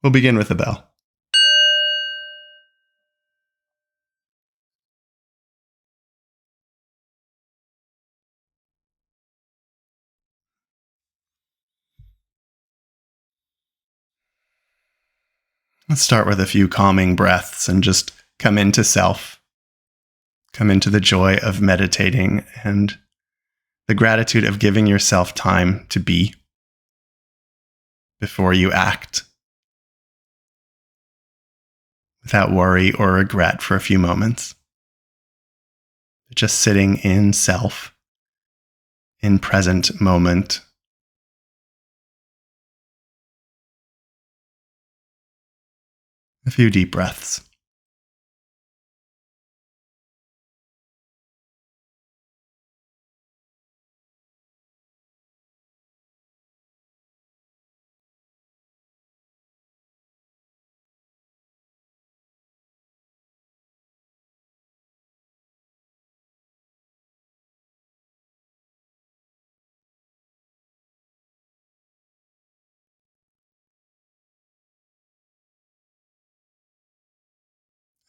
We'll begin with a bell. Let's start with a few calming breaths and just come into self. Come into the joy of meditating and the gratitude of giving yourself time to be before you act, without worry or regret for a few moments. Just sitting in self, in present moment. A few deep breaths.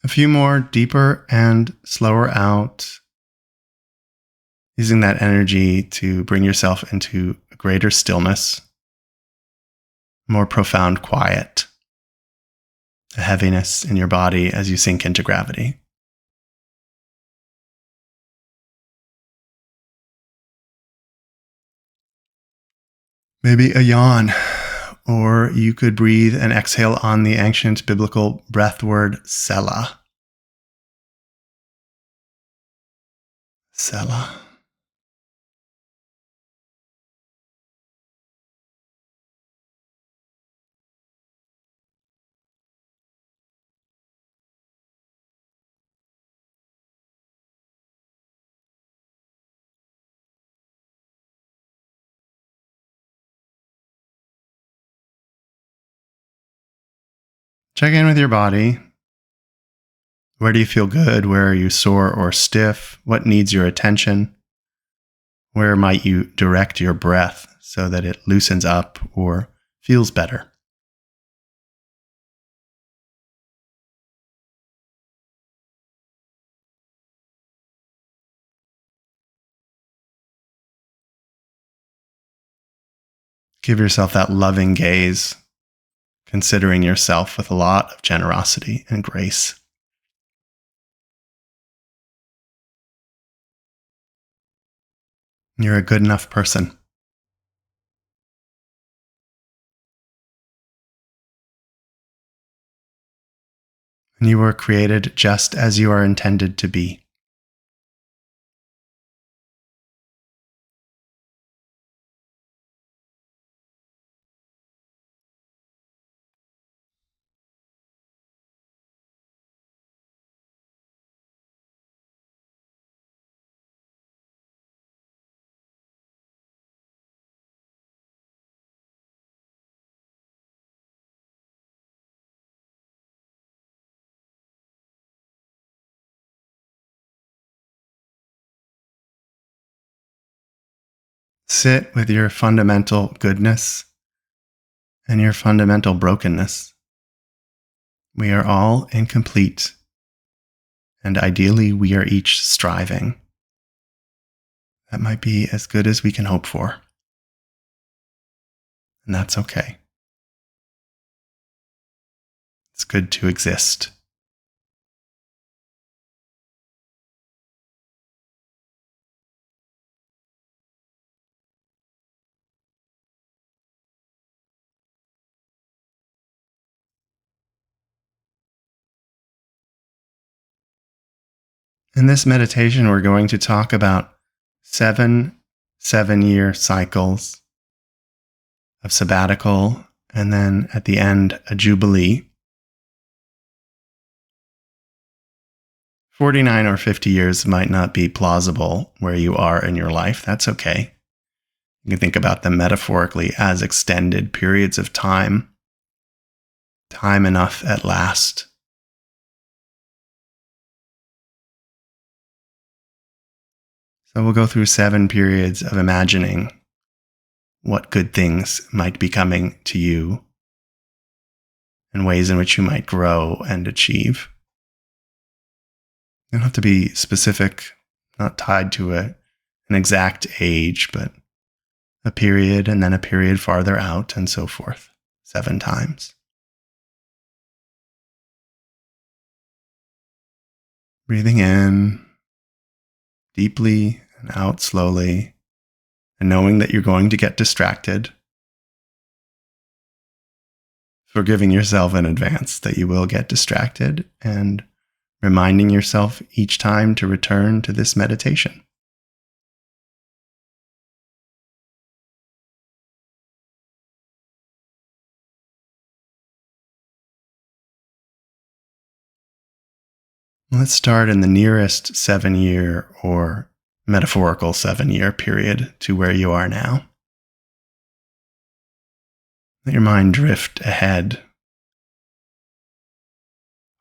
A few more deeper and slower out, using that energy to bring yourself into a greater stillness, more profound quiet, a heaviness in your body as you sink into gravity. Maybe a yawn, or you could breathe and exhale on the ancient biblical breath word Selah. Selah. Check in with your body. Where do you feel good? Where are you sore or stiff? What needs your attention? Where might you direct your breath so that it loosens up or feels better? Give yourself that loving gaze, considering yourself with a lot of generosity and grace. You're a good enough person. And you were created just as you are intended to be. Sit with your fundamental goodness and your fundamental brokenness. We are all incomplete, and ideally, we are each striving. That might be as good as we can hope for. And that's okay. It's good to exist. In this meditation, we're going to talk about 7-year cycles of sabbatical, and then at the end, a Jubilee. 49 or 50 years might not be plausible where you are in your life. That's okay. You can think about them metaphorically as extended periods of time. Time enough at last. So we'll go through 7 periods of imagining what good things might be coming to you and ways in which you might grow and achieve. You don't have to be specific, not tied to an exact age, but a period and then a period farther out and so forth, 7 times. Breathing in deeply and out slowly, and knowing that you're going to get distracted. Forgiving yourself in advance that you will get distracted, and reminding yourself each time to return to this meditation. Let's start in the nearest 7-year or metaphorical 7-year period to where you are now. Let your mind drift ahead.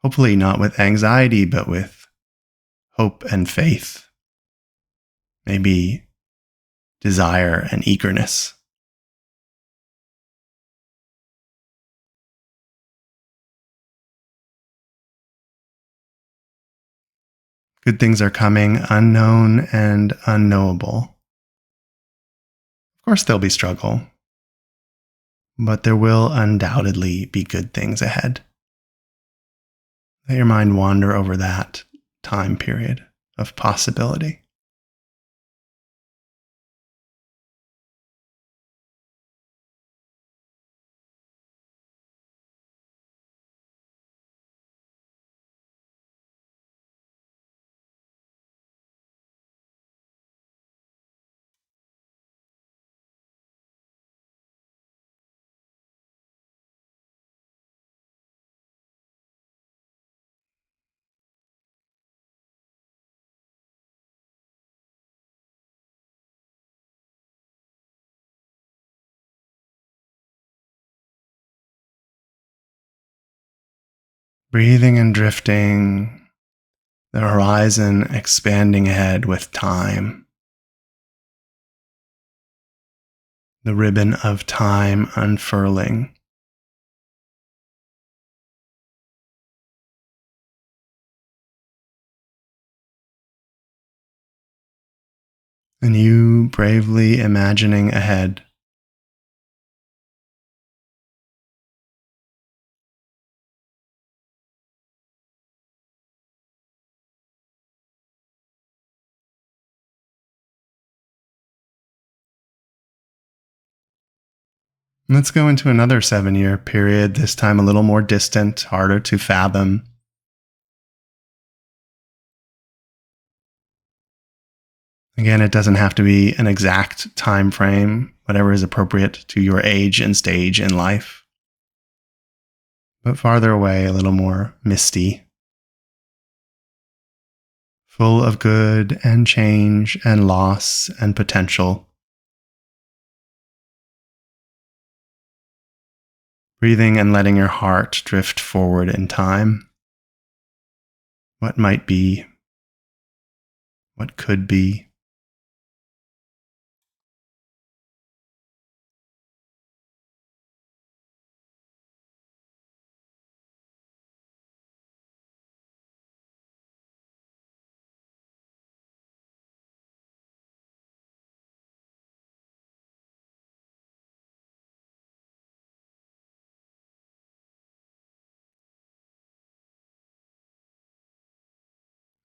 Hopefully not with anxiety, but with hope and faith. Maybe desire and eagerness. Good things are coming, unknown and unknowable. Of course, there'll be struggle, but there will undoubtedly be good things ahead. Let your mind wander over that time period of possibility. Breathing and drifting, the horizon expanding ahead with time. The ribbon of time unfurling. And you bravely imagining ahead. Let's go into another 7-year period, this time a little more distant, harder to fathom. Again, it doesn't have to be an exact time frame, whatever is appropriate to your age and stage in life. But farther away, a little more misty. Full of good and change and loss and potential. Breathing and letting your heart drift forward in time. What might be, what could be.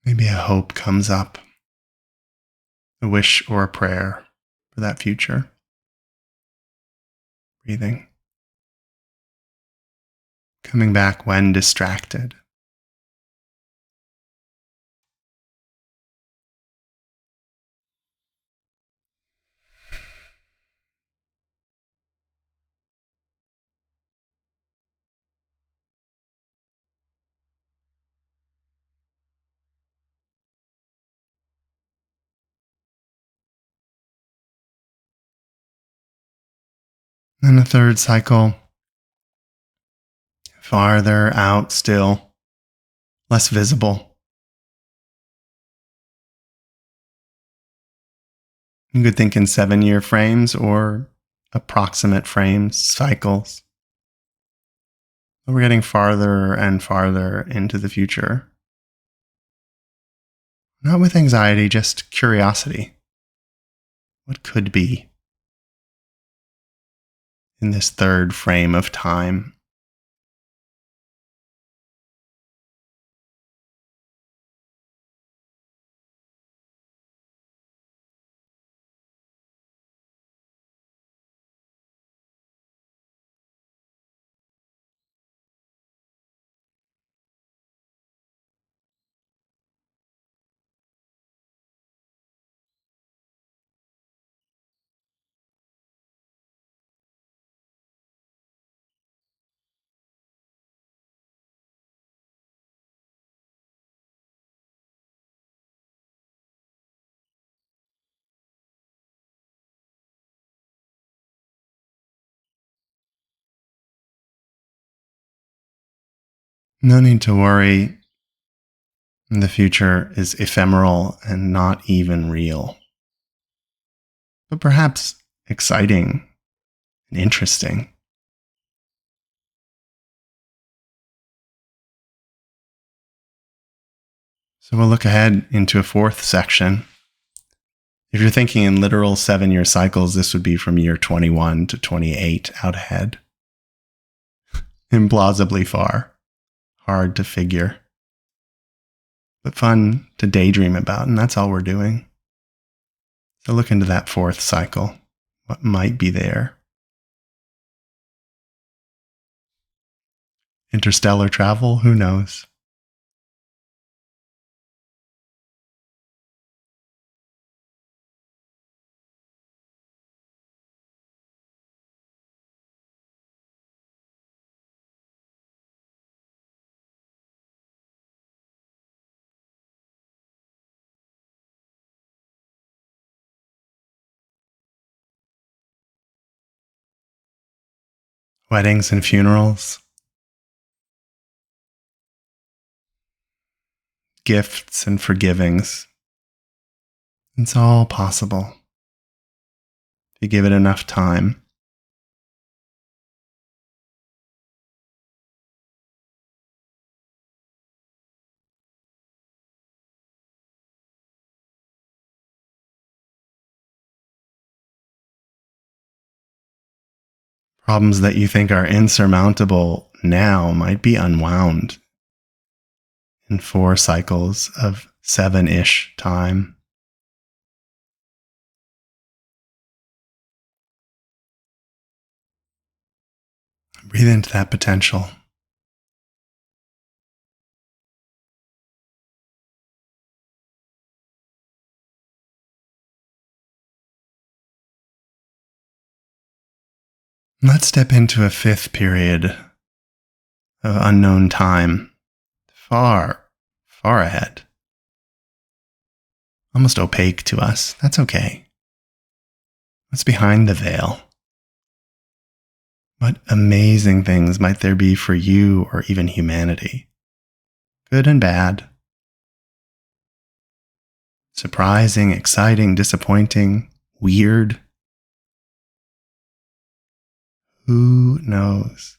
Maybe a hope comes up, a wish or a prayer for that future. Breathing. Coming back when distracted. Then a third cycle, farther out still, less visible. You could think in 7-year frames or approximate frames, cycles. We're getting farther and farther into the future. Not with anxiety, just curiosity. What could be in this third frame of time? No need to worry. The future is ephemeral and not even real, but perhaps exciting and interesting. So we'll look ahead into a fourth section. If you're thinking in literal 7-year cycles, this would be from year 21 to 28 out ahead. Implausibly far. Hard to figure. But fun to daydream about, and that's all we're doing. So look into that fourth cycle. What might be there? Interstellar travel? Who knows? Weddings and funerals, gifts and forgivings. It's all possible if you give it enough time. Problems that you think are insurmountable now might be unwound in 4 cycles of 7-ish time. Breathe into that potential. Let's step into a 5th period of unknown time, far, far ahead. Almost opaque to us. That's okay. What's behind the veil? What amazing things might there be for you or even humanity? Good and bad. Surprising, exciting, disappointing, weird. Who knows?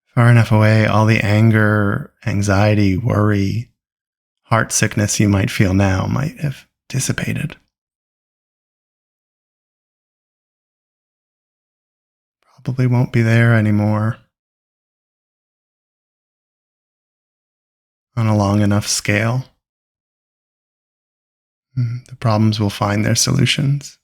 Far enough away, all the anger, anxiety, worry, heart sickness you might feel now might have dissipated. Probably won't be there anymore on a long enough scale. The problems will find their solutions.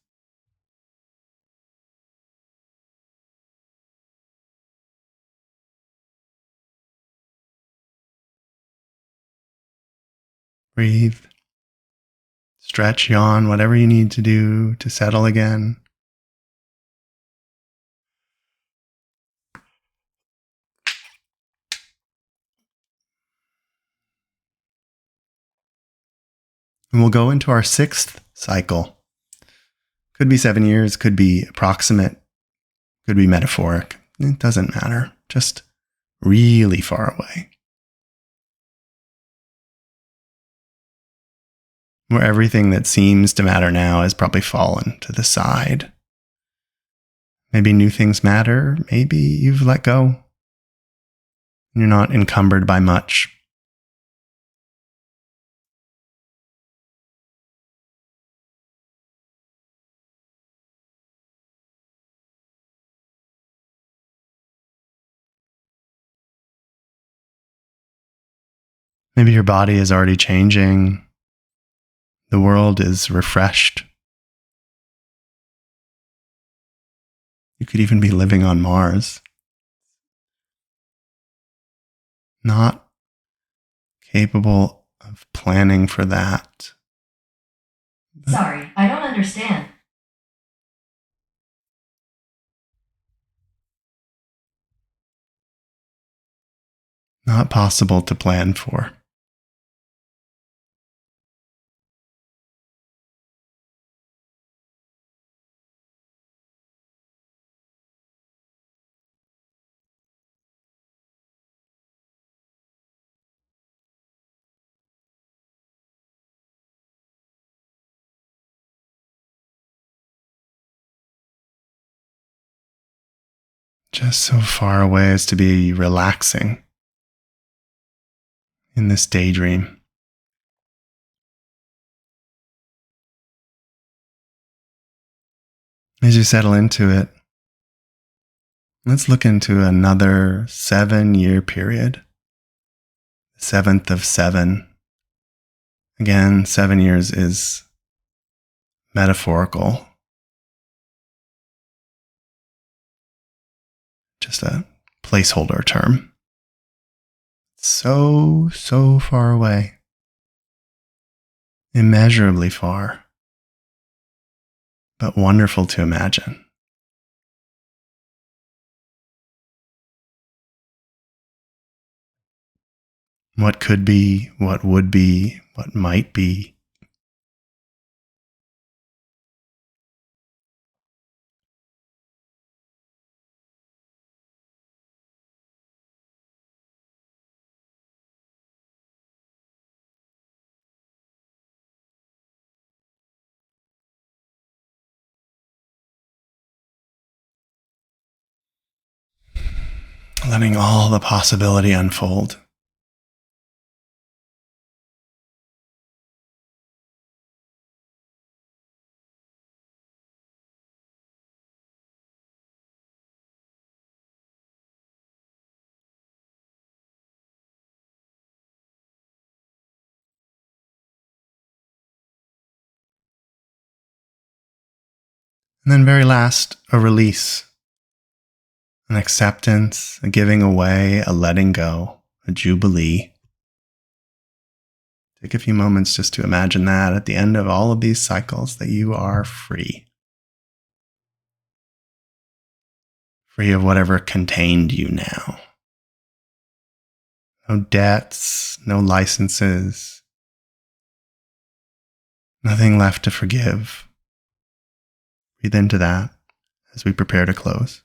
Breathe, stretch, yawn, whatever you need to do to settle again. And we'll go into our 6th cycle, Could be 7 years, could be approximate, could be metaphoric. It doesn't matter. Just really far away. Where everything that seems to matter now has probably fallen to the side. Maybe new things matter. Maybe you've let go. You're not encumbered by much. Maybe your body is already changing. The world is refreshed. You could even be living on Mars. Not capable of planning for that. Sorry, I don't understand. Not possible to plan for. Just so far away as to be relaxing in this daydream. As you settle into it, let's look into another 7-year period. The 7th of 7. Again, 7 years is metaphorical. Just a placeholder term. So far away. Immeasurably far. But wonderful to imagine. What could be, what would be, what might be. Letting all the possibility unfold. And then very last, a release, an acceptance, a giving away, a letting go, a jubilee. Take a few moments just to imagine that at the end of all of these cycles that you are free. Free of whatever contained you now. No debts, no licenses, nothing left to forgive. Breathe into that as we prepare to close.